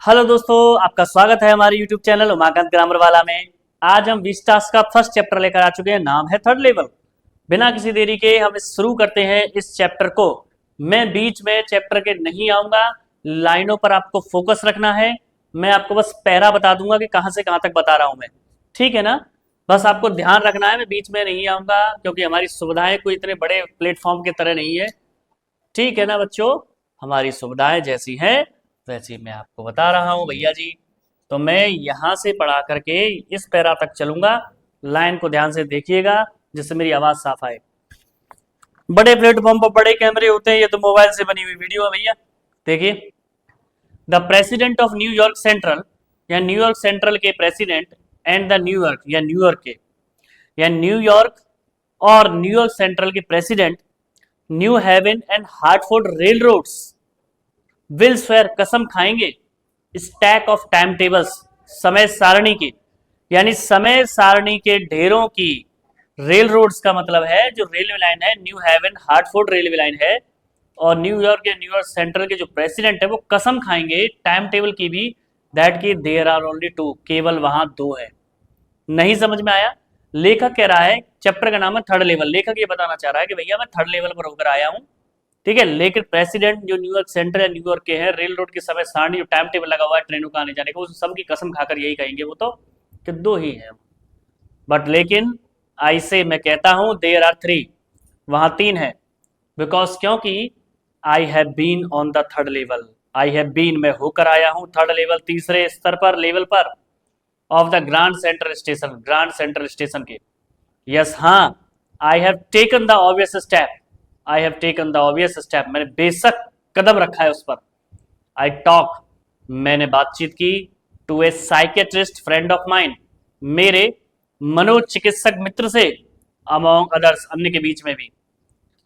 Hello दोस्तों, आपका स्वागत है हमारे YouTube चैनल उमाकांत ग्रामर वाला में। आज हम विस्टास का फर्स्ट चैप्टर लेकर आ चुके हैं, नाम है थर्ड लेवल। बिना किसी देरी के हम शुरू करते हैं इस चैप्टर को। मैं बीच में चैप्टर के नहीं आऊंगा, लाइनों पर आपको फोकस रखना है। मैं आपको बस पैरा बता दूंगा कि कहां से कहां तक बता रहा हूं मैं, ठीक है ना। बस आपको ध्यान रखना है, मैं बीच में नहीं आऊंगा क्योंकि हमारी सुविधाएं कोई इतने बड़े प्लेटफॉर्म की तरह नहीं है, ठीक है ना बच्चों। हमारी सुविधाएं जैसी हैं वैसी मैं आपको बता रहा हूं भैया जी। तो मैं यहां से पढ़ा करके इस पैरा तक चलूंगा। लाइन को ध्यान से देखिएगा जिससे मेरी आवाज साफ आए। बड़े प्लेटफॉर्म पर बड़े कैमरे होते हैं, ये तो मोबाइल से बनी हुई वीडियो है भैया। देखिए, the president of New York central या न्यूयॉर्क सेंट्रल के प्रेसिडेंट एंड द न्यूयॉर्क या न्यूयॉर्क के या न्यूयॉर्क और न्यूयॉर्क सेंट्रल के president New Haven and Hartford rail roads will swear कसम खाएंगे स्टैक ऑफ टाइम टेबल्स समय सारणी की, यानी समय सारणी के ढेरों की। रेल रोड्स का मतलब है जो रेलवे लाइन है, New Haven Hartford railway line है। और न्यूयॉर्क या न्यूयॉर्क सेंट्रल के जो प्रेसिडेंट है वो कसम खाएंगे टाइम टेबल की भी, दैट की देयर आर ओनली टू, केवल वहां दो है। नहीं समझ में आया? लेखक कह रहा है, चैप्टर का नाम है थर्ड लेवल, लेखक ये बताना चाह रहा है कि भैया मैं थर्ड लेवल पर होकर आया हूं, ठीक है। लेकिन प्रेसिडेंट जो न्यूयॉर्क सेंट्रल या न्यूयॉर्क के हैं, रेल रोड के समय सारणी जो टाइम टेबल लगा हुआ है ट्रेनों का आने जाने का, उस सबकी कसम खाकर यही कहेंगे वो तो कि दो ही है। बट लेकिन आई से मैं कहता हूं देयर आर थ्री, वहां तीन है। बिकॉज क्योंकि I have been on the third level, I have been मैं होकर आया हूं थर्ड लेवल, तीसरे स्तर पर, लेवल पर, of the grand Central station, Grand Central Station के। यस हाँ, I have taken the obvious step, I have taken the obvious step, मैंने बेशक कदम रखा है उस पर। आई टॉक, मैंने बातचीत की, to a psychiatrist friend of mine, मेरे मनोचिकित्सक मित्र से, अमोंग अदर्स, अन्य के बीच में भी।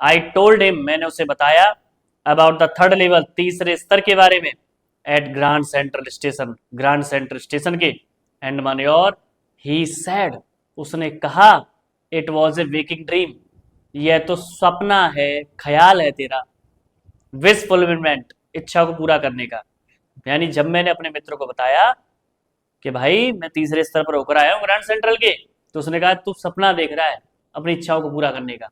आई टोल्ड हिम, मैंने उसे बताया, अबाउट द थर्ड लेवल, तीसरे स्तर के बारे में, at Grand Central station, Grand Central Station के। एंड माने और ही सैड, उसने कहा, it was a waking dream, यह तो सपना है, ख्याल है तेरा। विश फुलफिलमेंट, इच्छा को पूरा करने का। यानी जब मैंने अपने मित्र को बताया कि भाई मैं तीसरे स्तर पर होकर आया हूँ ग्रांड सेंट्रल के, तो उसने कहा तू सपना देख रहा है अपनी इच्छाओं को पूरा करने का।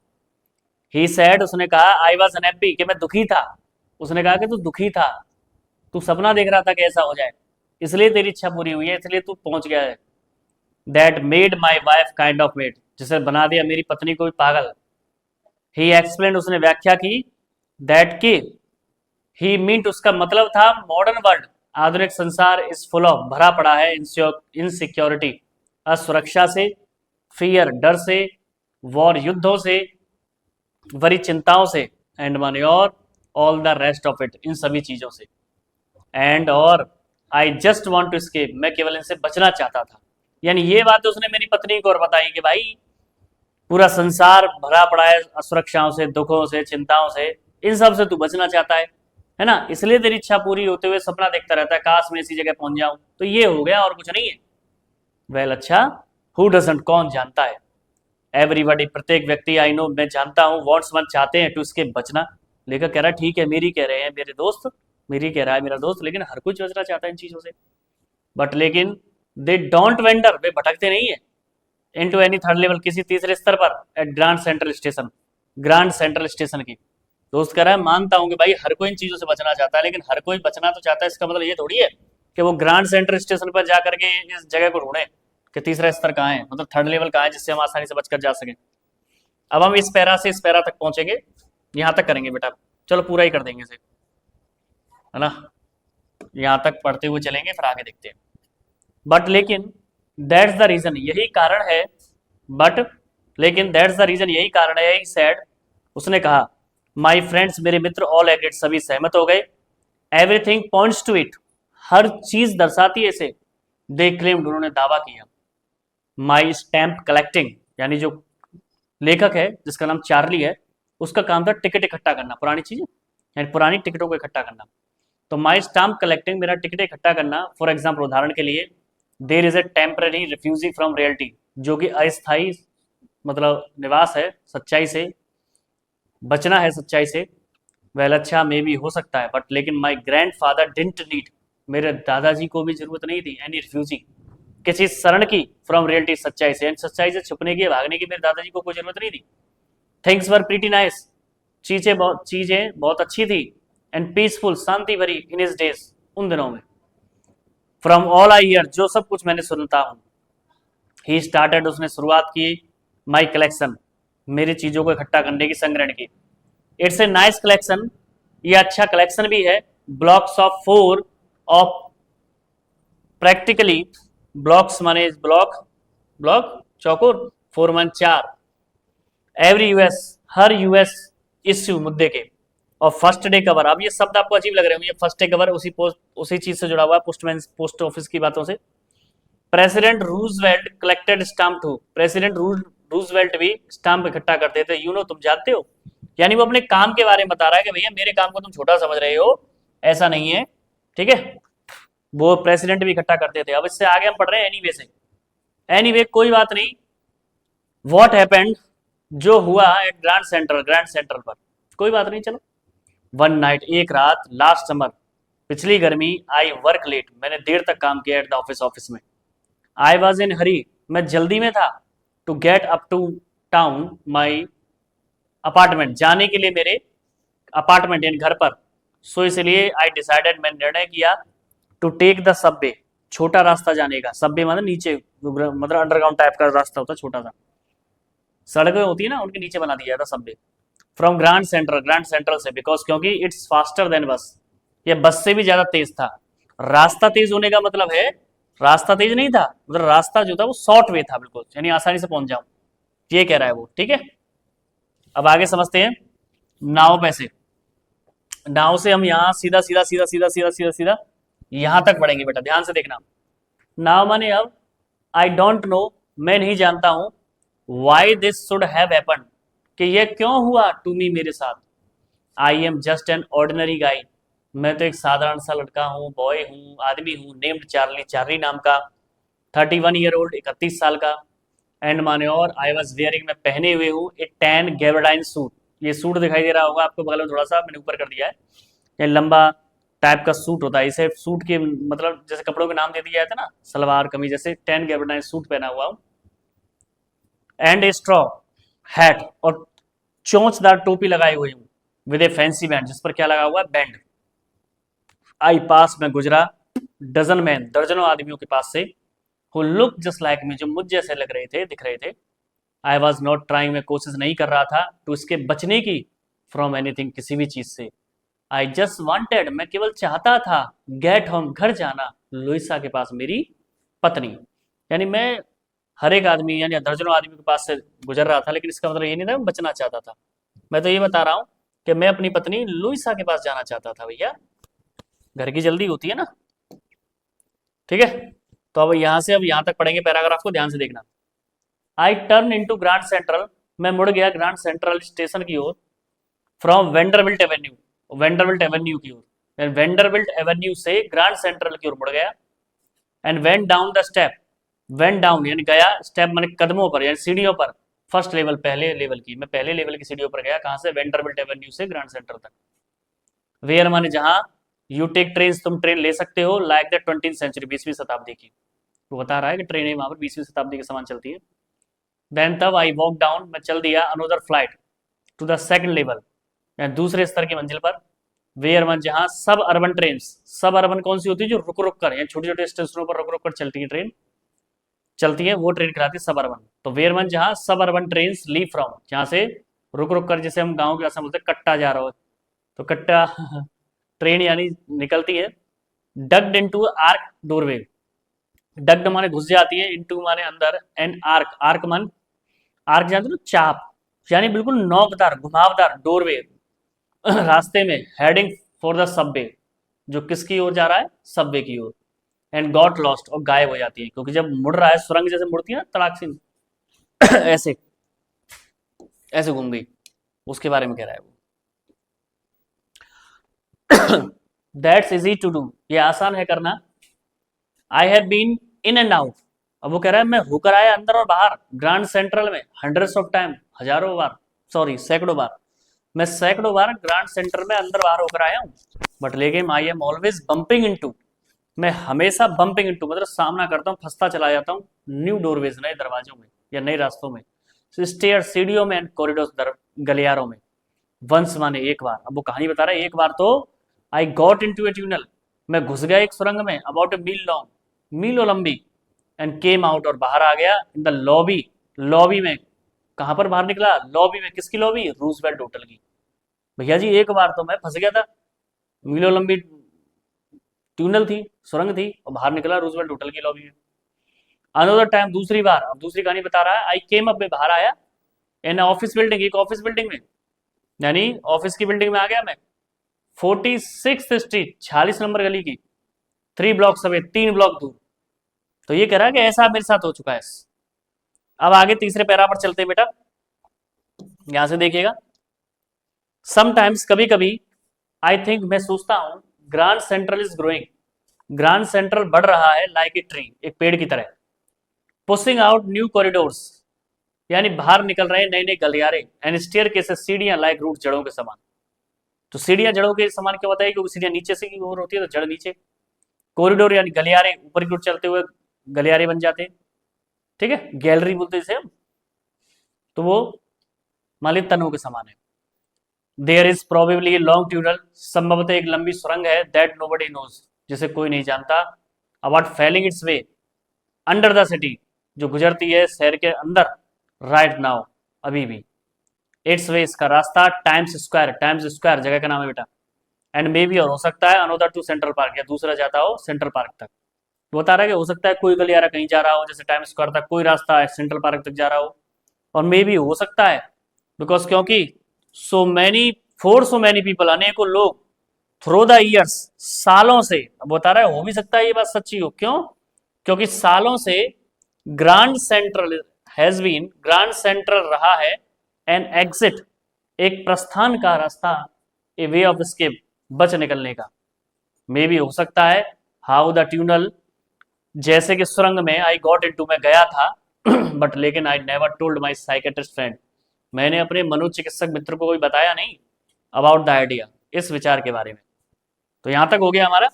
ही सैड, उसने कहा, आई वॉज अनहैप्पी, कि मैं दुखी था। उसने कहा कि तू दुखी था, तू सपना देख रहा था कि ऐसा हो जाए, इसलिए तेरी इच्छा पूरी हुई है, इसलिए तू पहुंच गया है। That made my wife kind of made, जिसे बना दिया मेरी पत्नी को भी पागल। ही एक्सप्लेन, उसने व्याख्या की, दैट की ही मींट, उसका मतलब था मॉडर्न वर्ल्ड, आधुनिक संसार, इज फुल ऑफ, भरा पड़ा है, इनसिक्योरिटी, असुरक्षा से, फियर, डर से, वॉर, युद्धों से, वरी, चिंताओं से, एंड माने और, all the rest of it, इन सभी चीजों से। एंड और, I just want to escape, मैं केवल इनसे बचना चाहता था। यानी ये बात उसने मेरी पत्नी को और बताई कि भाई पूरा संसार भरा पड़ा है असुरक्षाओं से, दुखों से, चिंताओं से, इन सब से तू बचना चाहता है ना, इसलिए तेरी इच्छा पूरी होते हुए सपना देखता रहता है, काश मैं इसी जगह पहुंच जाऊं, तो ये हो गया और कुछ नहीं है। वेल अच्छा, हु डजंट, कौन जानता है, एवरीबॉडी, प्रत्येक व्यक्ति, आई नो, मैं जानता हूँ, वॉन्ट्स, मन चाहते हैं, टू इसके बचना। लेकर कह रहा है ठीक है, मेरी कह रहे हैं मेरे दोस्त, मेरी कह रहा है मेरा दोस्त, लेकिन हर कोई बचना चाहता है इन चीजों से। बट लेकिन दे डोंट वेंडर, वे भटकते नहीं है, इनटू एनी थर्ड लेवल, किसी तीसरे स्तर पर, at Grand Central station, Grand Central station की। दोस्त कह रहा है मानता हूं कि भाई हर कोई इन चीजों से बचना चाहता है, लेकिन हर कोई बचना तो चाहता है, इसका मतलब ये थोड़ी है कि वो ग्रांड सेंट्रल स्टेशन पर जाकर के इस जगह को ढूंढे कि तीसरा स्तर कहाँ है, मतलब थर्ड लेवल कहाँ है, जिससे हम आसानी से बचकर जा सके। अब हम इस पैरा से इस पैरा तक पहुंचेंगे, यहां तक करेंगे बेटा, चलो पूरा ही कर देंगे इसे, है ना। यहां तक पढ़ते हुए चलेंगे, फिर आगे देखते हैं। बट लेकिन दैट्स द रीजन, यही कारण है, बट लेकिन दैट्स द रीजन, यही कारण है, ही सैड, उसने कहा, माई फ्रेंड्स, मेरे मित्र, ऑल एग्रीड, सभी सहमत हो गए, एवरीथिंग पॉइंट्स टू इट, हर चीज दर्शाती है इसे, दे क्लेम्ड, उन्होंने दावा किया। माई स्टैम्प कलेक्टिंग, यानी जो लेखक है जिसका नाम चार्ली है, उसका काम था टिकट इकट्ठा करना, पुरानी चीजें, यानी पुरानी टिकटों को इकट्ठा करना। तो माई स्टाम्प कलेक्टिंग, मेरा टिकट इकट्ठा करना, फॉर एग्जाम्पल, उदाहरण के लिए, there is a temporary refugee from reality, जो कि अस्थायी मतलब निवास है सच्चाई से, बचना है सच्चाई से। वेल अच्छा, मे भी हो सकता है, बट लेकिन my grand father didn't need, मेरे दादाजी को भी जरूरत नहीं थी एनी रिफ्यूजिंग, किसी शरण की, फ्रॉम रियलिटी, सच्चाई से, सच्चाई से छुपने की, भागने की मेरे दादाजी को कोई जरूरत नहीं थी। थिंग्स वर प्रीटी नाइस, चीजें बहुत अच्छी थी, एंड पीसफुल, शांति भरी, इन हिज डेज, उन दिनों में। फ्रॉम ऑल आई ईयर, जो सब कुछ मैंने सुनता हूं, ही स्टार्टेड, उसने शुरुआत की, माई कलेक्शन, मेरी चीजों को इकट्ठा करने की, संग्रहण की। इट्स ए नाइस कलेक्शन, ये अच्छा कलेक्शन भी है। Blocks of 4 of practically, blocks माने ब्लॉक चौकोर, 4 मान 4, एवरी यूएस, हर यूएस इश्यू, मुद्दे के, और फर्स्ट डे कवर। अब ये शब्द आपको अजीब लग रहे होंगे, फर्स्ट डे कवर उसी चीज से जुड़ा हुआ है, पोस्ट ऑफिस की बातों से। President Roosevelt collected stamp too, president Roosevelt भी स्टाम्प इकट्ठा करते थे, तुम जानते हो। यानी वो अपने काम के बारे में बता रहा है कि भैया मेरे काम को तुम छोटा समझ रहे हो, ऐसा नहीं है, ठीक है। वो प्रेसिडेंट भी इकट्ठा करते थे। अब इससे आगे हम पढ़ रहे हैं एनीवे से। एनीवे कोई बात नहीं। व्हाट हैपेंड, जो हुआ एट ग्रैंड सेंट्रल पर, कोई बात नहीं, चलो। वन नाइट, एक रात, लास्ट समर, पिछली गर्मी, आई वर्क लेट, मैंने देर तक काम किया एट द ऑफिस में। आई वॉज इन हरी, मैं जल्दी में था, to get up to town my apartment, जाने के लिए मेरे अपार्टमेंट यानी घर पर। सो इसलिए आई डिसाइडेड, मैंने निर्णय किया, टू टेक द सबवे, छोटा रास्ता जाने का। सबवे मतलब नीचे, मतलब अंडरग्राउंड टाइप का रास्ता होता है, छोटा सा, सड़कें होती है ना, उनके नीचे बना दिया था सबवे। फ्रॉम ग्रैंड सेंट्रल से, बिकॉज क्योंकि इट्स फास्टर देन बस, ये बस से भी ज्यादा तेज था। रास्ता तेज होने का मतलब है, रास्ता तेज नहीं था, मतलब रास्ता जो था वो शॉर्ट वे था, बिल्कुल, यानी आसानी से पहुंच जाऊं, ये कह रहा है वो, ठीक है। अब आगे समझते हैं नाव पैसे। नाव से हम यहाँ सीधा सीधा सीधा सीधा सीधा सीधा सीधा यहां तक बढ़ेंगे बेटा, ध्यान से देखना। नाव माने अब, आई डोंट नो, मैं नहीं जानता हूं, why this should have happened, कि यह क्यों हुआ टू मी, मेरे साथ। I am just an ordinary guy, मैं तो एक साधारण सा लड़का हूँ, बॉय हूँ, आदमी हूँ, नेम्ड चार्ली, चार्ली नाम का, 31 ईयर ओल्ड, 31 साल का। एंड माने और, आई वॉज वेयरिंग, मैं पहने हुए हूँ, ए टैन गैबरडाइन सूट, ये सूट दिखाई दे रहा होगा आपको बगल में, थोड़ा सा मैंने ऊपर कर दिया है, ये लंबा टाइप का सूट होता है, इसे सूट के मतलब जैसे कपड़ों के नाम दे दिया जाता है ना, सलवार कमीज, जैसे टैन गैबरडाइन सूट पहना हुआ हूँ। एंड ए स्ट्रॉ हैट, और चोंचदार टोपी लगाई हुई हूँ, विद ए फैंसी बैंड, जिस पर क्या लगा हुआ है, बैंड। आई पास, में गुजरा, डजन मैन, दर्जनों आदमियों के पास से, who look just like me, जो मुझ जैसे लग रहे थे, दिख रहे थे। आई वॉज नॉट ट्राइंग, मैं कोशिश नहीं कर रहा था, टू इसके बचने की, फ्रॉम एनीथिंग, किसी भी चीज से। आई जस्ट वॉन्टेड, मैं केवल चाहता था, गेट होम, घर जाना, लुइसा के पास, मेरी पत्नी। यानी मैं हर एक आदमी यानी दर्जनों आदमी के पास से गुजर रहा था, लेकिन इसका मतलब ये नहीं था मैं बचना चाहता था। मैं तो ये बता रहा हूँ कि मैं अपनी पत्नी लुइसा के पास जाना चाहता था, भैया घर की जल्दी होती है ना, ठीक है। तो अब यहां से अब यहां तक पढ़ेंगे पैराग्राफ को, ध्यान से देखना। I turn into Grand Central, मैं मुड़ गया ग्रांड सेंट्रल स्टेशन की ओर, from Vanderbilt Avenue, Vanderbilt Avenue की ओर, वेंडरबिल्ट एवेन्यू से ग्रांड सेंट्रल की ओर मुड़ गया। And went down the step, went down यानी गया, स्टेप माने कदमों पर यानी सीढ़ियों पर, फर्स्ट लेवल, पहले लेवल की, मैं पहले लेवल की सीढ़ियों पर गया, कहां से, वेंडरबिल्ट एवेन्यू से ग्रांड सेंट्रल तक। वेयर माने जहां, यू टेक ट्रेन, तुम ट्रेन ले सकते हो, लाइक द 20th सेंचुरी, 20वीं शताब्दी की, वो बता रहा है कि ट्रेनें वहां पर 20वीं शताब्दी के समान चलती है। देन तब आई वॉक डाउन, मैं चल दिया, another flight to the second level, दूसरे स्तर की मंजिल पर। वेयर वन, जहां सब अर्बन ट्रेन, सब अर्बन कौन सी होती है, जो रुक रुक कर, छोटे छोटे स्टेशनों पर रुक रुक कर चलती है ट्रेन, चलती है, वो ट्रेन कहलाती है सब अर्बन। तो वेयर वन, जहां सब अर्बन ट्रेन लीव फ्रॉम, जहां से रुक रुक कर, जैसे हम गाँव के भाषा बोलते हैं कट्टा जा रहा हो, तो कट्टा ट्रेन यानी निकलती है। डग्ड इनटू आर्क डोरवे, डग्ड माने घुस जाती है, इनटू माने अंदर, एंड आर्क, आर्क मान, आर्क जानते हो, चाप, यानी बिल्कुल नौकदार, घुमावदार, डोरवे, रास्ते में, हेडिंग फॉर द सबवे, जो किसकी ओर जा रहा है, सबवे की ओर। एंड गॉट लॉस्ट, और गायब हो जाती है, क्योंकि जब मुड़ रहा है, सुरंग जैसे मुड़ती है ना तड़ाक से ऐसे ऐसे घूम गई, उसके बारे में कह रहा है वो। दैट्स इजी टू डू, ये आसान है करना। I have been in and out, अब वो कह रहा है मैं होकर आया अंदर और बाहर, ग्रांड सेंट्रल में, हंड्रेड्स ऑफ टाइम, हजारों बार, सॉरी सैकड़ों बार, मैं सैकड़ों बार ग्रांड सेंटर में अंदर बाहर होकर आया हूँ। बट लेकिन I am always bumping into, मैं हमेशा बम्पिंग इनटू मतलब सामना करता हूँ, फंसता चला जाता हूँ न्यू डोरवेज, नए दरवाजों में या नए रास्तों में, स्टेयर सीढ़ियों में, एंड कॉरिडोर गलियारों में। वंस माने एक बार, अब वो कहानी बता रहा है, एक बार तो I got into a tunnel, मैं घुस गया एक सुरंग में, अबाउट ए मील लॉन्ग, मीलों लंबी, एंड केम आउट और बाहर आ गया, इन द लॉबी, लॉबी में, कहां पर बाहर निकला, लॉबी में, किसकी लॉबी, रूजवेल्ट होटल की। भैया जी एक बार तो मैं फंस गया था, मीलों लंबी ट्यूनल थी, सुरंग थी, और बाहर निकला रूजवेल्ट होटल की लॉबी में। अनदर टाइम, दूसरी बार, अब दूसरी कहानी बता रहा है, आई केम अप में बाहर आया, इन ऑफिस बिल्डिंग, एक ऑफिस बिल्डिंग में, यानी ऑफिस की बिल्डिंग में आ गया मैं, 46th स्ट्रीट, 46 नंबर गली की, 3 ब्लॉक अवे, 3 ब्लॉक दूर। तो ये कह रहा है कि ऐसा मेरे साथ हो चुका है। अब आगे तीसरे पैरा पर चलते हैं बेटा, यहां से देखिएगा, समटाइम्स, कभी कभी, आई थिंक, मैं सोचता हूं, grand central is growing, grand central बढ़ रहा है, लाइक ए ट्री, एक पेड़ की तरह, पुशिंग आउट न्यू कॉरिडोर्स, यानी बाहर निकल रहे नए नए गलियारे, एंड स्टेयर केसेस, सीढ़ियां, लाइक रूट, जड़ों के समान। तो सीढ़ियां जड़ों के समान क्यों बताइए, क्योंकि सीढ़ियां नीचे से की ओर होती है, तो जड़ नीचे, कॉरिडोर यानी गलियारे, ऊपर की ओर चलते हुए गलियारे बन जाते हैं, ठीक है, गैलरी बोलते हैं इसे हम, तो वो मालिक तनों के समान है। There is probably long tunnel, संभवतः एक लंबी सुरंग है, दैट नोबडी नोज, जिसे कोई नहीं जानता, about feeling its way under the city, जो गुजरती है शहर के अंदर, राइट नाउ, अभी भी, इट्स वे, इसका रास्ता, टाइम्स स्क्वायर, टाइम्स स्क्वायर जगह का नाम है बेटा, एंड मे बी, और हो सकता है, अनोदर टू सेंट्रल पार्क, या दूसरा जाता हो सेंट्रल पार्क तक। तो बता रहा है कि हो सकता है कोई गलियारा कहीं जा रहा हो, जैसे टाइम स्क्वायर तक कोई रास्ता है, सेंट्रल पार्क तक जा रहा हो, और मे बी हो सकता है, बिकॉज क्योंकि so many, for so many people, अनेकों लोग, थ्रू द ईयर्स, सालों से, अब बता रहा है हो भी सकता है ये बात सच्ची हो, क्यों, क्योंकि सालों से Grand Central has been, Grand Central रहा है, एन एग्जिट, एक प्रस्थान का रास्ता, ए वे ऑफ एस्केप, बच निकलने का। मे भी हो सकता है, हाउ द ट्यूनल, जैसे कि सुरंग में, आई गॉट इनटू, मैं गया था, बट लेकिन I never told my psychiatrist friend, मैंने अपने मनोचिकित्सक मित्र को कोई बताया नहीं, अबाउट द आइडिया, इस विचार के बारे में। तो यहां तक हो गया हमारा,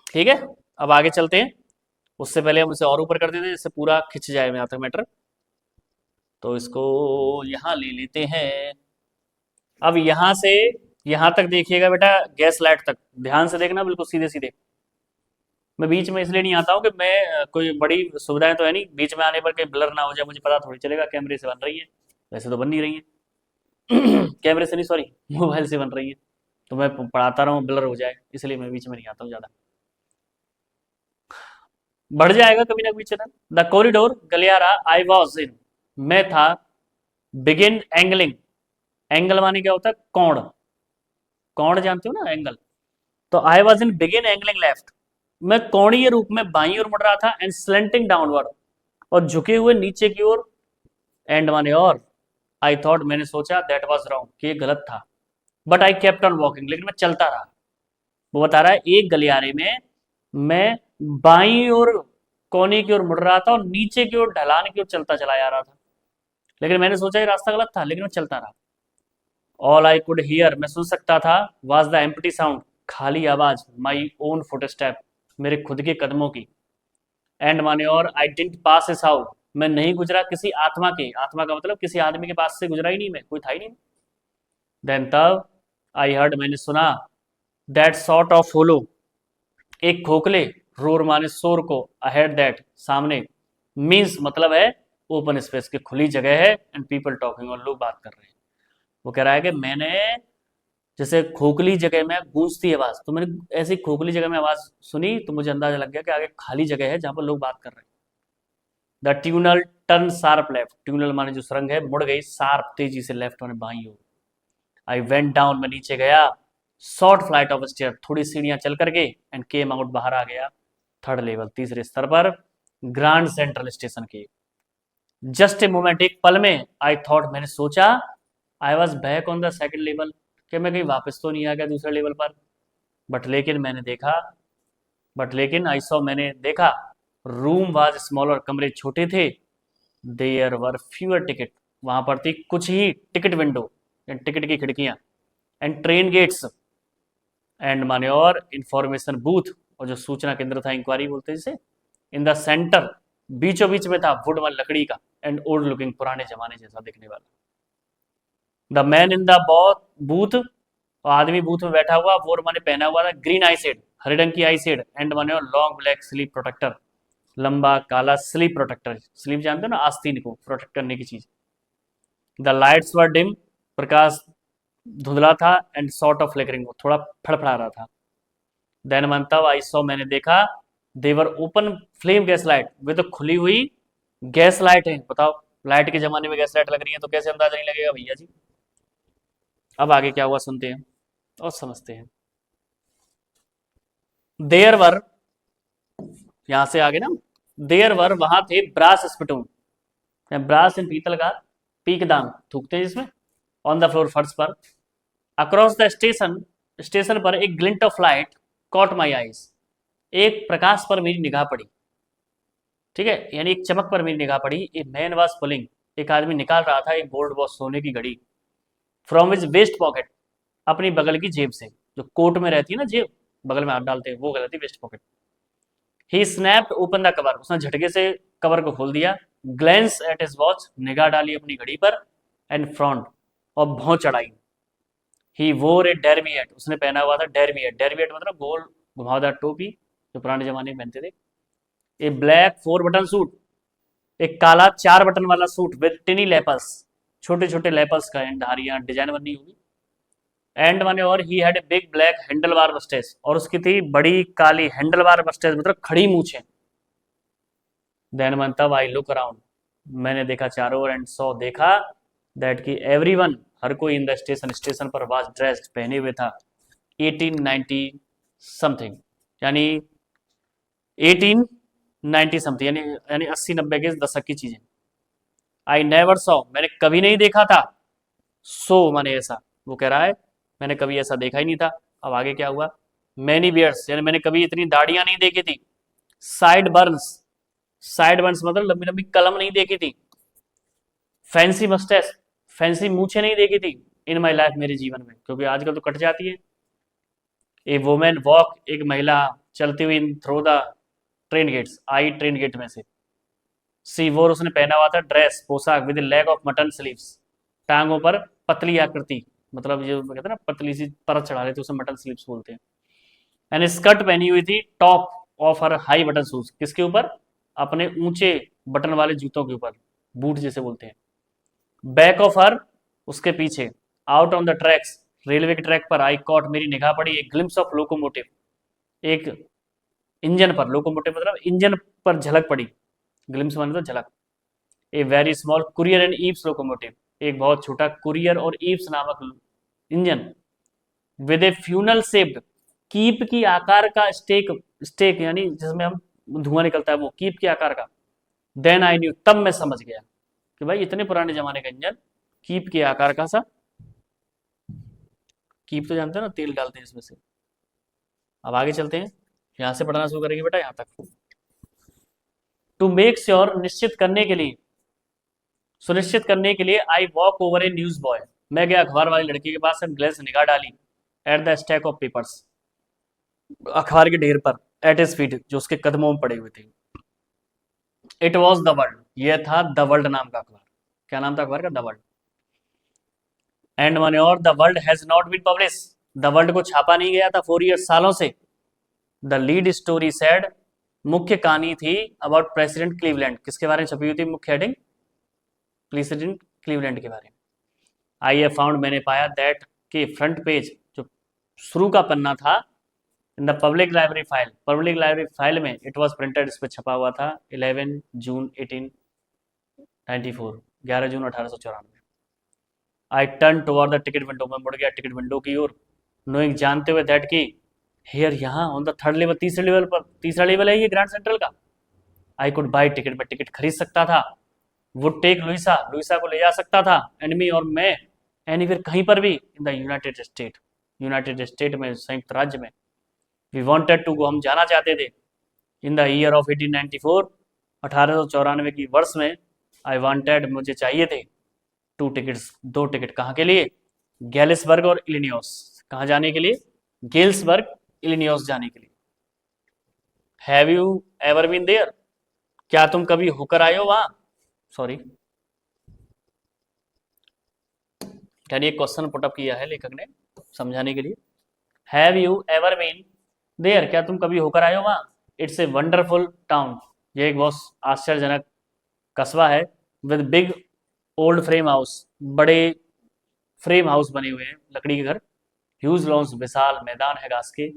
ठीक है। अब आगे चलते हैं, उससे पहले हम इसे और ऊपर कर देते हैं, जिससे पूरा खिंच जाए यहाँ तक मैटर, तो इसको यहां ले लेते हैं। अब यहां से यहां तक देखिएगा बेटा, गैस लाइट तक ध्यान से देखना, बिल्कुल सीधे सीधे। मैं बीच में इसलिए नहीं आता हूँ कि मैं कोई बड़ी सुविधाएं तो है नहीं, बीच में आने पर कहीं ब्लर ना हो जाए, मुझे पता थोड़ी चलेगा, कैमरे से बन रही है, वैसे तो बन नहीं रही है कैमरे से नहीं, सॉरी, मोबाइल से बन रही है, तो मैं पढ़ाता रहूँ ब्लर हो जाए, इसलिए मैं बीच में नहीं आता हूँ ज़्यादा, बढ़ जाएगा कभी ना कभी चैनल। द कॉरिडोर, गलियारा, आई वॉज इन, मैं था, बिगिन एंगलिंग, एंगल माने क्या होता है, कोण, कोण जानते हो ना, एंगल, तो I was in begin angling left, मैं कोणीय रूप में बाईं ओर मुड़ रहा था, एंड स्लेंटिंग डाउनवर्ड, और झुके हुए नीचे की ओर, एंड माने और, आई थॉट, मैंने सोचा, दैट वाज रॉन्ग, कि ये गलत था, but I kept on walking, लेकिन मैं चलता रहा। वो बता रहा है एक गलियारे में मैं बाईं ओर, कोने की ओर मुड़ रहा था, और नीचे की ओर, ढलान की ओर चलता चला जा रहा था, लेकिन मैंने सोचा ये रास्ता गलत था, लेकिन मैं चलता रहा। ऑल आई कुड हियर, मैं सुन सकता था, वाज द एम्प्टी साउंड, खाली आवाज, माई ओन फुटस्टेप, मेरे खुद के कदमों की, एंड माने और, आई डिडंट पास इस आउट, मैं नहीं गुजरा किसी आत्मा के, आत्मा का मतलब किसी आदमी के पास से गुजरा ही नहीं, मैं कोई था ही नहीं। देन तब, आई हर्ड, मैंने सुना, दैट सॉर्ट ऑफ होलो, एक खोखले, रोर माने शोर को, अहेड दैट, सामने, मीन्स मतलब है ओपन स्पेस की खुली जगह है, एंड पीपल टॉकिंग, और लोग बात कर रहे हैं। वो कह रहा है कि मैंने जैसे खोखली जगह में गूंजती आवाज, तो मैंने ऐसी खोखली जगह में आवाज सुनी, तो मुझे अंदाजा लग गया कि आगे खाली जगह है जहां पर लोग बात कर रहे हैं। The tunnel turn sharp left, tunnel माने जो सुरंग है मुड़ गई शार्प, तेजी से लेफ्ट माने बाईं ओर। आई वेंट डाउन, मैं नीचे गया, शॉर्ट फ्लाइट ऑफ स्टेयर, थोड़ी सीढ़ियां चल करके, एंड केम आउट, बाहर आ गया, थर्ड लेवल, तीसरे स्तर पर, ग्रांड सेंट्रल स्टेशन के। जस्ट ए मोमेंट, एक पल में, आई थॉट, मैंने सोचा, I was back on the second level, कि मैं कहीं वापस तो नहीं आ गया दूसरे लेवल पर, बट लेकिन मैंने देखा, बट लेकिन आई सॉ, मैंने देखा, रूम वाज स्मॉलर, कमरे छोटे थे, देयर वर फ्यूअर टिकट, वहां पर थी कुछ ही टिकट विंडो, टिकट की खिड़कियां, एंड ट्रेन गेट्स, एंड माने और इंफॉर्मेशन बूथ, और जो सूचना केंद्र था, इंक्वायरी बोलते हैं जिसे, इन द सेंटर, बीचों बीच में था, वुड वाली लकड़ी का, एंड ओल्ड लुकिंग, पुराने जमाने जैसा दिखने वाला। The man in the booth, और आदमी बूथ में बैठा हुआ, वोर माने पहना हुआ था ग्रीन आई शेड, हरे रंग की आई शेड, एंड माने लॉन्ग ब्लैक स्लीप प्रोटेक्टर, लंबा काला स्लीप प्रोटेक्टर, स्लीप जानते हो ना, आस्तीन को प्रोटेक्ट करने की चीज। द लाइट्स वर डिम, प्रकाश धुंधला था, एंड सॉर्ट ऑफ फ्लिकरिंग, थोड़ा फड़फड़ा रहा था। देन मंतव आई सॉ, मैंने देखा, देवर ओपन फ्लेम गैस लाइट, वे तो खुली हुई गैस लाइट है। बताओ, लाइट के जमाने में गैस लाइट लग रही है तो कैसे अंदाजा नहीं लगेगा भैया जी। अब आगे क्या हुआ सुनते हैं और समझते हैं। देयर वर, यहां से आगे ना, देयर वर, वहां थे ब्रास स्पटून, ब्रास इन पीतल का पीकदान थूकते हैं जिसमें, ऑन द फ्लोर, फर्श पर। अक्रॉस द स्टेशन, स्टेशन पर एक glint of light caught my eyes, एक प्रकाश पर मेरी निगाह पड़ी, ठीक है, यानी एक चमक पर मेरी निगाह पड़ी। ए मैन वाज पुलिंग, एक आदमी निकाल रहा था एक गोल्ड वॉच, सोने की घड़ी, फ्रॉम हिज वेस्ट पॉकेट, अपनी बगल की जेब से, जो कोट में रहती है ना जेब, बगल में हाथ डालते हैं, वो गलती, vest pocket. He snapped open the cover, उसने झटके से कवर को खोल दिया। ग्लैंस एट हिज वॉच, निगाह डाली अपनी घड़ी पर, एंड फ्रॉन्ट, और भौं चढ़ाई। ही वोर ए डेरबियट, उसने पहना हुआ था डेरबियट, डेरबियट मतलब गोल घुमावदार टोपी, जो पुराने जमाने में पहनते थे। ए ब्लैक 4 बटन सूट, एक काला 4 बटन वाला सूट, विद टिनी लेपर्स, छोटे छोटे लेपर्स का, एंड धारियां डिजाइन बनी होगी, एंड माने, और he had a big black handlebar moustache, और उसकी थी बड़ी काली हैंडल बार मस्टेस, मतलब खड़ी मूछें। देन मन, तब आई लुक अराउंड, मैंने देखा चारों ओर, एंड सॉ, देखा, दैट की एवरीवन, हर कोई, इन द स्टेशन, स्टेशन पर, वाज ड्रेस्ड, पहने हुए था 1890 समथिंग, यानी 1890 समथिंग, यानी 80-90 के दशक की चीजें। आई नेवर सॉ, मैंने कभी नहीं देखा था, सो माने ऐसा, वो कह रहा है मैंने कभी ऐसा देखा ही नहीं था। अब आगे क्या हुआ, मैनी बियर्स, यानी मैंने कभी इतनी दाढ़ियां नहीं देखी थी। साइड बर्न्स, साइड बर्न्स मतलब लंबी लंबी कलम नहीं देखी थी। फैंसी मस्टैच, फैंसी मूछें नहीं देखी थी इन माई लाइफ, मेरे जीवन में, क्योंकि आजकल तो कट जाती है। ए वोमेन वॉक, एक महिला चलती हुई थ्रू द ट्रेन गेट्स, आई ट्रेन गेट में से। सी वोर, उसने पहना हुआ था ड्रेस, पोशाक, with leg of mutton sleeves, टांगों पर पतली आकृति, मतलब जो कहते हैं ना पतली सी परत चढ़ा लेते, उसे मटन स्लीव्स बोलते हैं। एंड स्कर्ट पहनी हुई थी top of her high button shoes, किसके ऊपर, अपने ऊंचे बटन वाले जूतों के ऊपर, बूट जैसे बोलते हैं। बैक ऑफ हर, उसके पीछे, out on the tracks, railway के ट्रैक पर, आई कॉट, मेरी निगाह पड़ी, एक ग्लिम्स ऑफ लोकोमोटिव, एक इंजन पर, लोकोमोटिव मतलब इंजन पर झलक पड़ी, ग्लिम्स माने तो झलक। A very small courier and eaves locomotive, एक बहुत छोटा कुरियर और ईव्स नामक engine, with A funnel shaped, keep की आकार का स्टेक, स्टेक यानी जिसमें हम धुआं निकलता है, वो कीप के आकार का। देन आई न्यू, तब मैं समझ गया कि भाई इतने पुराने जमाने का इंजन, कीप के आकार का सा, कीप तो जानते हैं ना, तेल डालते हैं इसमें से। अब आगे चलते हैं, यहां से पढ़ना शुरू करेंगे बेटा, यहां तक। टू मेक श्योर, निश्चित करने के लिए, सुनिश्चित करने के लिए, I walk over A news boy, मैं गया अखबार वाली लड़की के पास, एंड ग्लेंस, निगाह डाली, at the stack of papers, अखबार के ढेर पर, एट हिज फीट, जो उसके कदमों में पड़े हुए थे। इट वॉज द वर्ल्ड, यह था द वर्ल्ड नाम का अखबार। क्या नाम था अखबार का, द वर्ल्ड। एंड माने, और the world has not been publish, the world को छापा नहीं गया था 4 ईयर्स, सालों से। द लीड स्टोरी सेड, मुख्य कहानी थी, अबाउट प्रेसिडेंट क्लीवलैंड, किसके बारे में छपी हुई थी मुख्य हेडिंग, प्रेसिडेंट क्लीवलैंड के बारे में। आई हैव फाउंड, मैंने पाया, दैट के फ्रंट पेज, जो शुरू का पन्ना था, in the public library file, public library file में, इट वॉज प्रिंटेड, इस पर छपा हुआ था 11 जून 1894, 11 जून 1894। I turn toward the ticket window, में मुड़ गया टिकट विंडो की ओर, नोइंग, जानते हुए, दैट की हियर, यहाँ, ऑन द थर्ड लेवल, तीसरे लेवल पर, तीसरा लेवल है ये ग्रैंड सेंट्रल का। आई कुड बाई टिकट, में टिकट खरीद सकता था। वुड टेक लुइसा, लुइसा को ले जा सकता था, एंड मी, और मैं, एनीवेयर, कहीं पर भी, in the United state, United state में, संयुक्त राज्य में। वी वांटेड टू गो, हम जाना चाहते थे, इन द ईयर ऑफ 1894, 1894 की वर्ष में। आई वांटेड, मुझे चाहिए थे, 2 टिकट्स, 2 टिकट, कहाँ के लिए, गैलिसबर्ग और इलिनियोस, कहाँ जाने के लिए, गेल्सबर्ग, इलिनियोस जाने के लिए। Have you ever been there, क्या तुम कभी होकर आए हो वहां, सॉरी, यानी एक क्वेश्चन पुटअप किया है लेखक ने समझाने के लिए। Have you ever been there, क्या तुम कभी होकर आए हो वहां। इट्स ए वंडरफुल टाउन, ये एक बहुत आश्चर्यजनक कस्बा है। With big old frame house, बड़े फ्रेम हाउस बने हुए हैं लकड़ी के घर। ह्यूज लॉन्स, विशाल मैदान है घास के।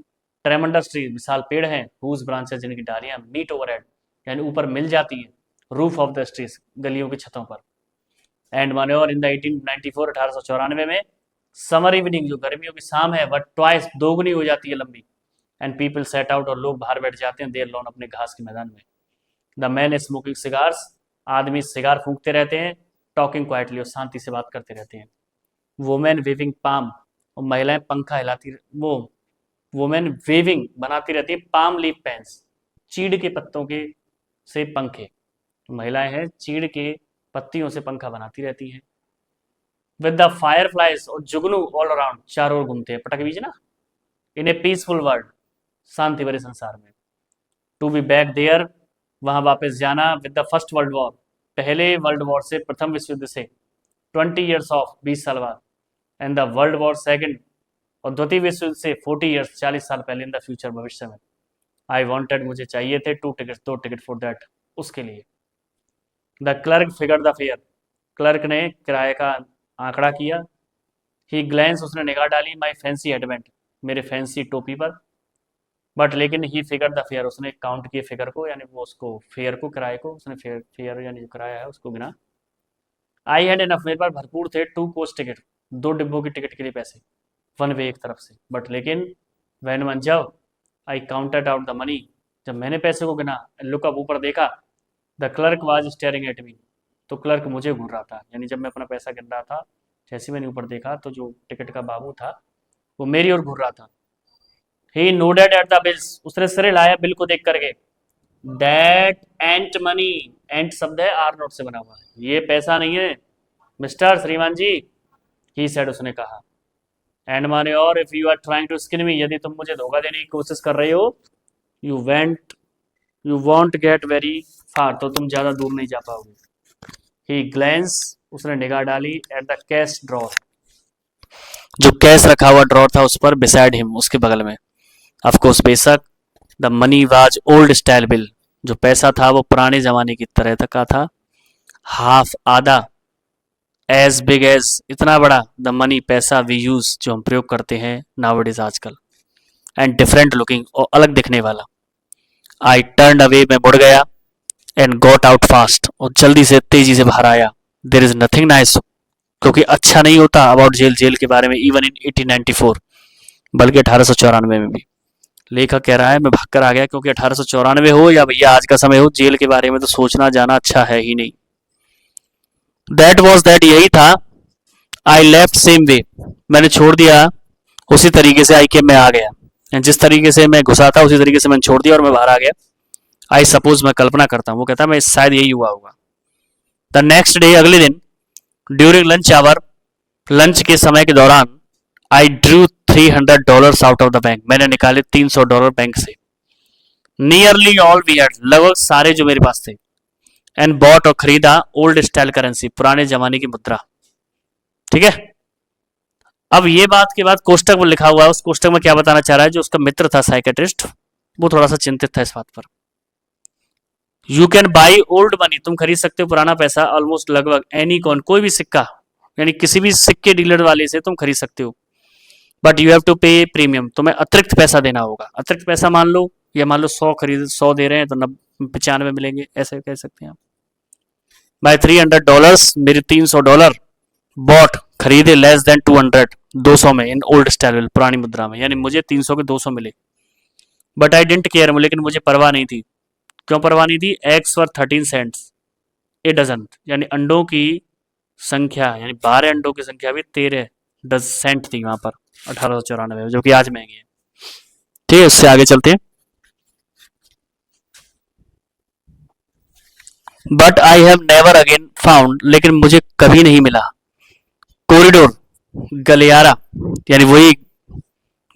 ट्रेमेंडस ट्री, विशाल पेड़ हैं। हुज ब्रांचेस, जिनकी डालियां मीट ओवर हेड, यानी ऊपर मिल जाती है। रूफ ऑफ द स्ट्रीट्स, गलियों की छतों पर। एंड माने और इन द 1894, 1894 में समर इवनिंग, जो गर्मियों की शाम है, वह ट्वाइस, दोगुनी हो जाती है लंबी। एंड पीपल सेट आउट, और लोग बाहर बैठ जाते हैं, देयर लॉन, अपने घास के मैदान में। द मैन स्मोकिंग सिगार्स, आदमी सिगार फूंकते रहते हैं। टॉकिंग क्वाइटली, और शांति से बात करते रहते हैं। वुमेन वेविंग पाम, और महिलाएं पंखा हिलाती, वो वुमेन वेविंग बनाती रहती है पाम लीफ पेन्स, चीड़ के पत्तों के से पंखे। महिलाएं हैं चीड़ के पत्तियों से पंखा बनाती रहती हैं। विद द फायर फ्लाइज, और जुगनू ऑल अराउंड, चारों ओर घूमते हैं, पटक बीज ना। इन ए पीसफुल वर्ल्ड, शांति भरे संसार में। टू बी बैक देयर, वहां वापस जाना। With the first world war, पहले वर्ल्ड वॉर से, प्रथम विश्व युद्ध से। 20 ईयर्स ऑफ, 20 साल बाद। And the world war second, और द्वितीय विश्व युद्ध से 40 ईयर्स, 40 साल पहले। इन द फ्यूचर, भविष्य में। आई वॉन्टेड, मुझे चाहिए थे। 2 टिकट, 2 टिकट फॉर दैट, उसके लिए। The clerk figure the fair, clerk ने किराए का आंकड़ा किया। ही ग्लैंस, उसने निगाह डाली। माई फैंसी हेडबैंड, मेरे फैंसी टोपी पर। बट लेकिन ही फिगर द फेयर, उसने काउंट किए फिगर को, यानी वो उसको फेयर को, किराए को, उसने फेयर यानी जो किराया है उसको गिना। आई हैड एनफ, मेरे पास भरपूर थे। 2 कोच टिकट, 2 डिब्बों की टिकट के लिए पैसे, 1 वे, एक तरफ से। बट लेकिन वैन वन, जब आई काउंटेड आउट द मनी, जब मैंने पैसे को गिना, लुक अप, ऊपर देखा। The clerk was staring at me, तो क्लर्क मुझे घूर रहा था। यानी जब मैं अपना पैसा गिन रहा था, जैसे मैंने ऊपर देखा तो जो टिकट का बाबू था वो मेरी ओर घूर रहा था। ही नोडेड एट द बिल्स, उसने सिर हिलाया बिल को देख करके। दैट एंट मनी, एंट शब्द है आर नोट से बना हुआ, ये पैसा नहीं है मिस्टर श्रीमान जी। ही सेड, उसने कहा। एंड माने और, if you are trying to skin me, यदि तुम मुझे धोखा देने की कोशिश कर रहे हो, you want get very far, तो तुम ज्यादा दूर नहीं जा पाओगे। ही ग्लैंस, उसने निगाह डाली। एट द कैश ड्रॉर, जो कैश रखा हुआ ड्रॉर था उस पर। बिसाइड हिम, उसके बगल में। ऑफ कोर्स, बेशक। The money was old style bill, जो पैसा था वो पुराने जमाने की तरह का था। हाफ, आधा। एज बिग एज, इतना बड़ा। द मनी, पैसा। वी यूज, जो हम प्रयोग करते हैं नाउअडेज, आजकल। एंड डिफरेंट लुकिंग, और अलग दिखने वाला। आई टर्न अवे, मैं मुड़ गया। एंड गॉट आउट फास्ट, और जल्दी से, तेजी से बाहर आया। देर इज नथिंग नाइस, क्योंकि अच्छा नहीं होता अबाउट जेल, जेल के बारे में। इवन इन 1894, बल्कि 1894 में भी। लेखक कह रहा है मैं भागकर आ गया, क्योंकि 1894 हो या भैया आज का समय हो, जेल के बारे में तो सोचना जाना अच्छा है ही नहीं। दैट वॉज दैट, यही था। आई लेफ्ट सेम वे, मैंने छोड़ दिया उसी तरीके से। आई के, मैं आ गया, जिस तरीके से मैं घुसा था उसी तरीके से मैंने छोड़ दिया और मैं बाहर आ गया। आई सपोज, मैं कल्पना करता हूँ, वो कहता है मैं शायद यही हुआ होगा। द नेक्स्ट डे, अगले दिन। ड्यूरिंग लंच आवर, लंच के समय के दौरान। I drew $300 out of the bank, मैंने निकाले $300 बैंक से। नियरली ऑल वी हैड, लगभग सारे जो मेरे पास थे। एंड बॉट, और खरीदा। ओल्ड स्टाइल करेंसी, पुराने जमाने की मुद्रा। ठीक है। अब ये बात के बाद कोष्टक में लिखा हुआ है, उस कोष्टक में क्या बताना चाह रहा है, जो उसका मित्र था साइकेट्रिस्ट, वो थोड़ा सा चिंतित था इस बात पर। You can buy old money, तुम खरीद सकते हो पुराना पैसा। ऑलमोस्ट, लगभग। एनी कॉइन, कोई भी सिक्का, यानी किसी भी सिक्के डीलर वाले से तुम खरीद सकते हो। बट यू हैव टू पे प्रीमियम, तुम्हें अतिरिक्त पैसा देना होगा। अतिरिक्त पैसा मान लो, या मान लो 100 दे रहे हैं तो 95 मिलेंगे, ऐसे कह सकते हैं आप। बाय $300, मेरे $300। बॉट, खरीदे। लेस देन 200, 200 में। इन ओल्ड स्टाइल, पुरानी मुद्रा में, यानी मुझे 300 के 200 मिले। बट आई डेंट केयर, लेकिन मुझे परवाह नहीं थी। क्यों परवाह नहीं थी? Eggs were 13 cents a dozen, यानी अंडों की संख्या, यानी 12 अंडों की संख्या भी 13 सेंट थी वहां पर 1894 में, जो कि आज महंगी है। ठीक है, उससे आगे चलते हैं। But I have never again found, लेकिन मुझे कभी नहीं मिला। कॉरिडोर, गलियारा, यानी वही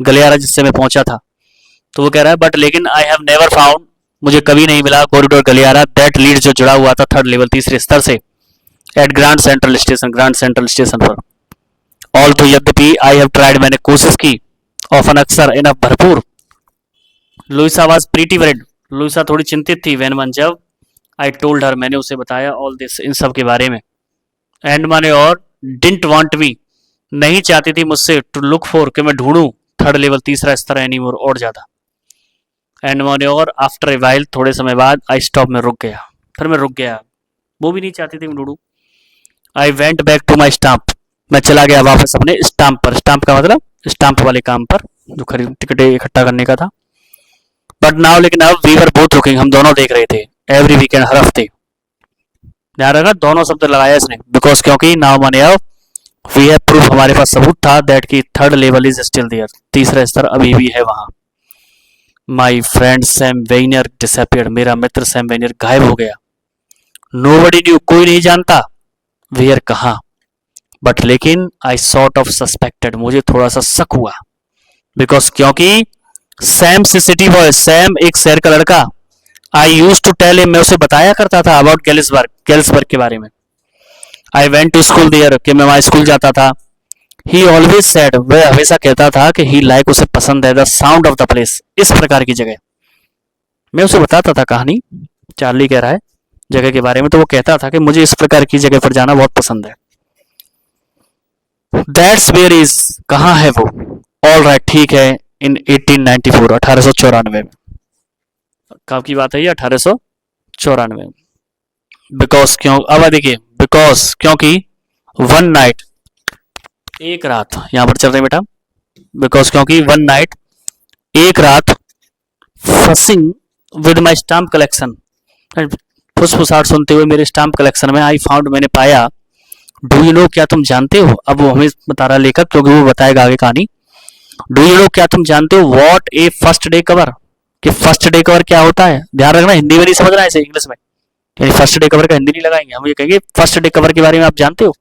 गलियारा जिससे मैं पहुंचा था। तो वो कह रहा है बट लेकिन आई हैव नेवर फाउंड मुझे कभी नहीं मिला कॉरिडोर गलियारा दैट लीड जो जुड़ा हुआ था थर्ड लेवल तीसरे स्तर से एट ग्रांड सेंट्रल स्टेशन पर। ऑल तो यद्यपि आई हैव ट्राइड मैंने कोशिश की ऑफन अक्सर इन भरपूर। Luisa was pretty worried Luisa थोड़ी चिंतित थी वैन जब आई टोल्ड हर मैंने उसे बताया ऑल दिस इन सब के बारे में। एंड माने और डिंट वांट मी नहीं चाहती थी मुझसे टू लुक फॉर कि मैं ढूंढूं थर्ड लेवल तीसरा स्तर एनी मोर और ज्यादा। एंड माने और आफ्टर ए वाइल थोड़े समय बाद आई स्टॉप में रुक गया फिर मैं रुक गया वो भी नहीं चाहती थी मैं ढूंढूं। I went back to my stamp मैं चला गया वापस अपने स्टाम्प पर। स्टाम्प का मतलब स्टाम्प वाले काम पर जो खरीद टिकट इकट्ठा करने का था। बट नाउ लेकिन अब वी वर बोथ लुकिंग हम दोनों देख रहे थे एवरी वीकेंड हर हफ्ते। ध्यान रखना दोनों शब्द लगाया इसने बिकॉज क्योंकि नाउ माने अब वी हैव प्रूफ हमारे पास सबूत था दैट की third level is still there तीसरा स्तर अभी भी है वहां। My friend Sam Wenier disappeared मेरा मित्र सैम वेनियर गायब हो गया। नोबडी न्यू कोई नहीं जानता वेयर कहा। बट लेकिन आई सॉर्ट ऑफ सस्पेक्टेड मुझे थोड़ा सा शक हुआ बिकॉज क्योंकि सैम से सिटी बॉय सैम एक शहर का लड़का आई यूज टू टेल हिम मैं उसे बताया करता था अबाउट गेलिसबर्ग के बारे में। I went to school there कि मैं वहां स्कूल जाता था। ही ऑलवेज सेड वह हमेशा कहता था कि ही लाइक उसे पसंद है the sound of the place इस प्रकार की जगह। मैं उसे बताता था कहानी चार्ली कह रहा है जगह के बारे में तो वो कहता था कि मुझे इस प्रकार की जगह पर जाना बहुत पसंद है। दैट्स वेयर इज कहाँ है वो। ऑल राइट ठीक है इन 1894 1894 में कब की बात है ये 1894 में। बिकॉज क्यों अब देखिए बिकॉज क्योंकि वन नाइट एक रात यहां पर चल रहे बेटा बिकॉज क्योंकि वन नाइट एक रात fussing with my stamp collection फुसफुसाहट सुनते हुए मेरे स्टाम्प कलेक्शन में आई फाउंड मैंने पाया। डू यू नो क्या तुम जानते हो अब वो हमें बता रहा लेखक क्योंकि वो बताएगा आगे कहानी। डू यू नो क्या तुम जानते हो what A first day cover कि फर्स्ट डे कवर क्या होता है। ध्यान रखना हिंदी में नहीं समझना है इसे इंग्लिश में यानी फर्स्ट डे कवर का हिंदी नहीं लगाएंगे हम ये कहेंगे फर्स्ट डे कवर के बारे में आप जानते हो।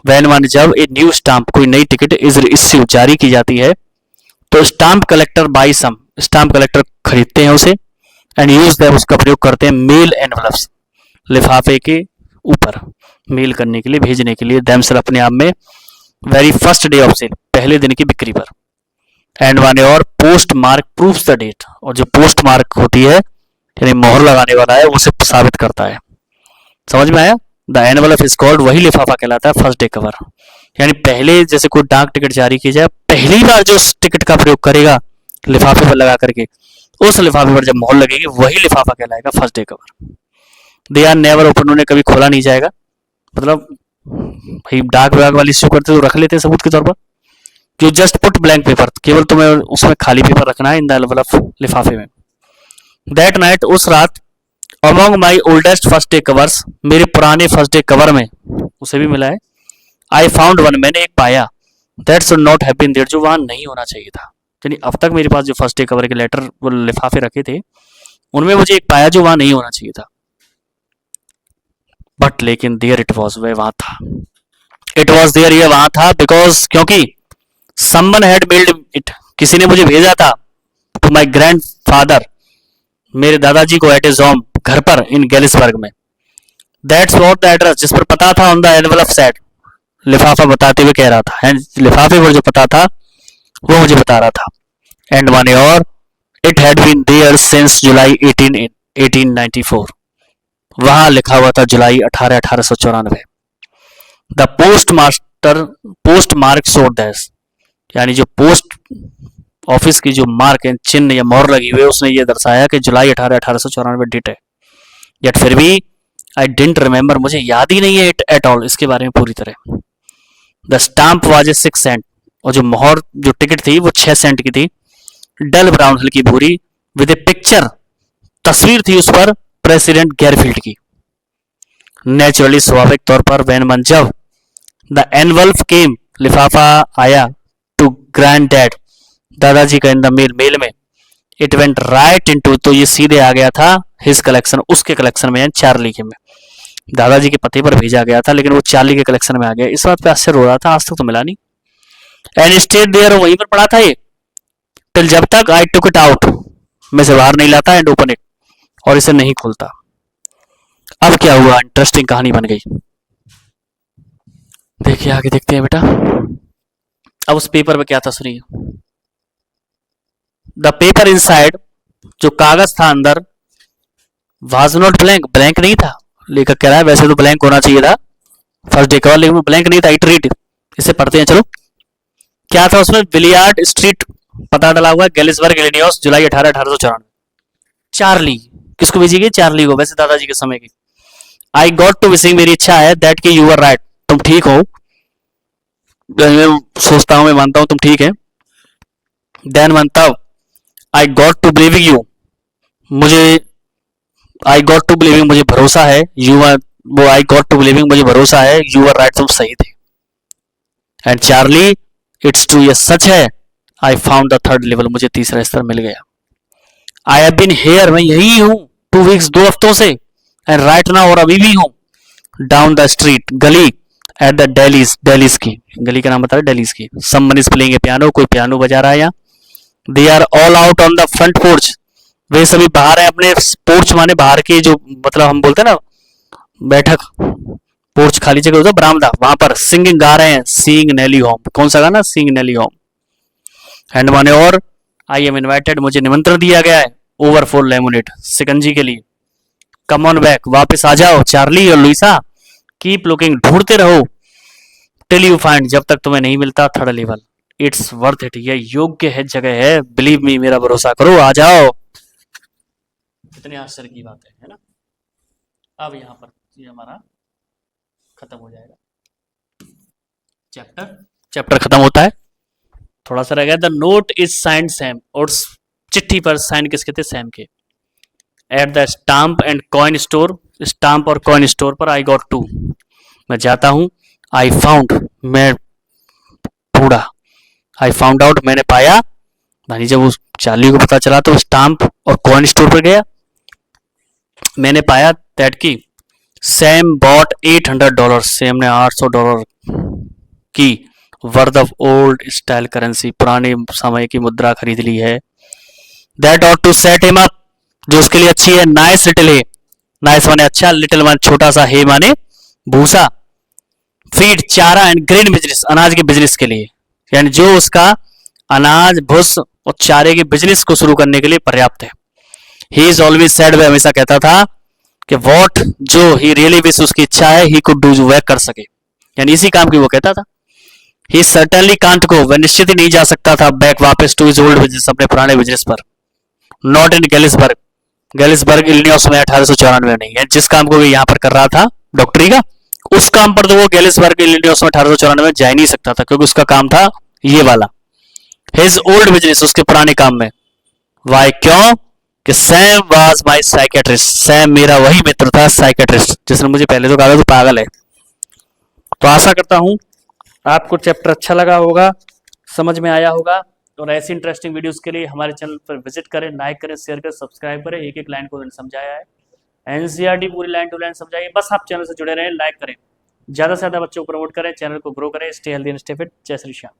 वैन वन जब ए न्यू स्टाम्प कोई नई टिकट इज इश्यू जारी की जाती है तो stamp collector buy some stamp collector खरीदते हैं उसे एंड यूज दैम उसका प्रयोग करते हैं मेल एनवलप्स लिफाफे के ऊपर मेल करने के लिए भेजने के लिए दैम अपने आप में very first day of sale पहले दिन की बिक्री पर। एंड वन और postmark proves the date और जो पोस्ट मार्क होती है यानी मोहर लगाने वाला है उसे साबित करता है। समझ में आया। द एनवलप इज कॉल्ड वही लिफाफा कहलाता है फर्स्ट डे कवर यानी पहले जैसे कोई डाक टिकट जारी की जाए पहली बार जो उस टिकट का प्रयोग करेगा लिफाफे पर लगा करके उस लिफाफे पर जब मोहर लगेगी वही लिफाफा कहलाएगा first day cover. They are never open उन्हें कभी खोला नहीं जाएगा मतलब भाई डाक विभाग वाली इश्यू करते तो रख लेते सबूत के तौर पर। जो जस्ट पुट ब्लैंक पेपर केवल तुम्हें उसमें खाली पेपर रखना है इन द एनवलप लिफाफे में। दैट नाइट उस रात अमॉन्ग माई ओल्डेस्ट फर्स्ट डे कवर्स मेरे पुराने फर्स्ट डे कवर में उसे भी मिला है। आई फाउंड वन मैंने एक पाया that should not have been there जो वहां नहीं होना चाहिए था। यानी अब तक मेरे पास जो फर्स्ट डे कवर के लेटर वो लिफाफे रखे थे उनमें मुझे एक पाया जो वहां नहीं होना चाहिए था। बट लेकिन देयर इट वॉज वह वहां था इट वॉज देयर ये वहां था बिकॉज क्योंकि समवन हैड मेल्ड इट किसी ने मुझे भेजा था टू माई ग्रैंड फादर मेरे दादाजी को एट इज होम घर पर इन गेलिसबर्ग में। दैट्स व्हाट द एड्रेस जिस पर पता था ऑन द एनवलप सेट लिफाफा बताते हुए कह रहा था लिफाफे पर जो पता था वो मुझे बता रहा था। एंड वन और it had been there since July 1894 वहां लिखा हुआ था जुलाई 1894। The postmark showed this यानी जो पोस्ट ऑफिस की जो मार्क है चिन्ह या मोहर लगी हुई है उसने ये दर्शाया कि जुलाई 1894 डेट है। यट फिर भी आई डिडंट रिमेंबर मुझे याद ही नहीं है इट एट ऑल इसके बारे में पूरी तरह। The stamp was a 6 cent और जो मोहर जो टिकट थी वो 6 सेंट की थी डल ब्राउन हल्की भूरी विद ए पिक्चर तस्वीर थी उस पर प्रेसिडेंट गैरफील्ड की। नेचुरली स्वाभाविक तौर पर वैन मंजव द एनवल्फ केम लिफाफा आया टू ग्रैंड डैड दादाजी का इन द मेल में इट वेंट राइट इनटू तो ये सीधे आ गया था हिज कलेक्शन उसके कलेक्शन में चार्ली के में दादाजी के पते पर भेजा गया था लेकिन वो चार्ली के कलेक्शन में आ गया। इस बात पे आश्चर्य हो रहा था आज तक तो मिला नहीं। एंड स्टेट देयर वहीं पर पड़ा था ये टिल जब तक आई टुक इट आउट मैं से बाहर नहीं लाता एंड ओपन इट और इसे नहीं खोलता। अब क्या हुआ, इंटरेस्टिंग कहानी बन गई। देखिए आगे देखते हैं बेटा। अब उस पेपर पे क्या था सुनिए। द पेपर इनसाइड, जो कागज था अंदर, वाज नॉट ब्लैंक, ब्लैंक नहीं था। लेखक कह रहा है वैसे तो ब्लैंक होना चाहिए था फर्स्ट डे का, लेकिन ब्लैंक नहीं था। इट रीड, इसे पढ़ते हैं चलो। क्या था उसमें, बिलियार्ड स्ट्रीट पता डला हुआ है, गैलिसबर्ग इलिनॉइस, जुलाई 18, 1894। चार्ली, किसको भेजी गई, चार्ली को, वैसे दादाजी के समय की। आई गॉट टू विशिंग, मेरी इच्छा है, दैट की यू आर राइट, तुम ठीक हो। मैं सोचता हूँ, मैं मानता हूँ तुम ठीक है। देन मानता हूँ, I got to believing you, मुझे, आई गॉट टू बिलीविंग, मुझे भरोसा है, यू आर, वो आई गॉट टू बिलीविंग, मुझे भरोसा है, यू आर राइट, तुम सही थे। एंड चार्ली, इट्स ट्रू, ये सच है, I found the third level, मुझे तीसरा स्तर मिल गया। आई हैव बीन हेयर, मैं यही हूँ, 2 वीक्स, 2 हफ्तों से। एंड राइट नाउ, और अभी भी हूँ, डाउन द स्ट्रीट, गली, एट द डेलीज, डेलीज की गली का नाम बता रहे, डेलीज की। Someone is playing a piano, कोई पियानो बजा रहा है यहाँ। They are all out on the front porch, वे सभी बाहर है अपने पोर्च, माने बाहर के जो, मतलब हम बोलते हैं ना बैठक, पोर्च खाली जगह होता है, बरामदा, वहां पर सिंगिंग गा रहे हैं, सीइंग नेली होम, कौन सा गाना, सीइंग नेली होम। एंड माने और, आई एम इनवाइटेड, मुझे निमंत्रण दिया गया है, ओवर फॉर लेमोनेड, सिकंजी के लिए। कम ऑन बैक, वापस आ जाओ चार्ली और लुइसा, कीप लुकिंग, ढूंढते रहो, टिल यू फाइंड, जब तक तुम्हें नहीं मिलता third level. It's worth it, यह योग्य है, जगह है, बिलीव मी, मेरा भरोसा करो, आ जाओ। कितने आश्चर्य की बात है ना। अब यहाँ पर ये हमारा खत्म हो जाएगा चैप्टर, चैप्टर खत्म होता है। थोड़ा सा रह गया, the note is signed Sam, और चिट्ठी पर साइन किसके थे, सैम के। At the stamp and coin store, stamp और कॉइन स्टोर पर, आई गॉट टू, मैं जाता हूँ, आई फाउंड, मैं ढूंढा, आई फाउंड आउट, मैंने पाया, यानी जब उस चार्ली को पता चला तो स्टाम्प और कॉइन स्टोर पर गया, मैंने पाया दैट की सैम बॉट $800, सैम ने $800 की worth of old style currency, पुराने समय की मुद्रा खरीद ली है। That ought to set him up, जो उसके लिए अच्छी है, नाइस लिटिल है, नाइस माने अच्छा, लिटिल माने छोटा सा, हे माने भूसा, फीड चारा, एंड ग्रेन बिजनेस, अनाज के बिजनेस के लिए, यानी जो उसका अनाज भूस और चारे के बिजनेस को शुरू करने के लिए पर्याप्त है। ही इज ऑलवेज सेड, वह हमेशा कहता था कि वॉट, जो ही रियली विश, उसकी इच्छा है, ही कुड डू, जो वह कर सके, यानी इसी काम की वो कहता था। ही सर्टनली कांट गो, वह निश्चित ही नहीं जा सकता था, बैक वापस टू हिज ओल्ड बिजनेस, अपने पुराने बिजनेस पर। नॉट इन गैलिसबर्ग, गैलिसबर्ग इलिनॉइस में 1894 में नहीं है, जिस काम को वो यहाँ पर कर रहा था डॉक्टरी का, उस काम पर तो वो गैलिसबर्ग इलिनॉइस में 1894 में जा ही नहीं सकता था, क्योंकि उसका काम था ये वाला, हिज ओल्ड बिजनेस, उसके पुराने काम में। वाई, क्यों, कि Sam was my psychiatrist, Sam मेरा वही मित्र था साइकेट्रिस्ट, जिसने मुझे पहले तो कहा था तू पागल है। तो आशा करता हूं आपको चैप्टर अच्छा लगा होगा, समझ में आया होगा, और ऐसी इंटरेस्टिंग वीडियोस के लिए हमारे चैनल पर विजिट करें, लाइक करें, शेयर करें, सब्सक्राइब करें। एक एक लाइन को समझाया है, एनसीईआरटी पूरी लाइन टू लाइन समझाइए, बस आप चैनल से जुड़े रहें, लाइक करें, ज़्यादा से ज़्यादा बच्चों को प्रमोट करें, चैनल को ग्रो करें। Stay healthy and stay fit. जय श्री श्याम।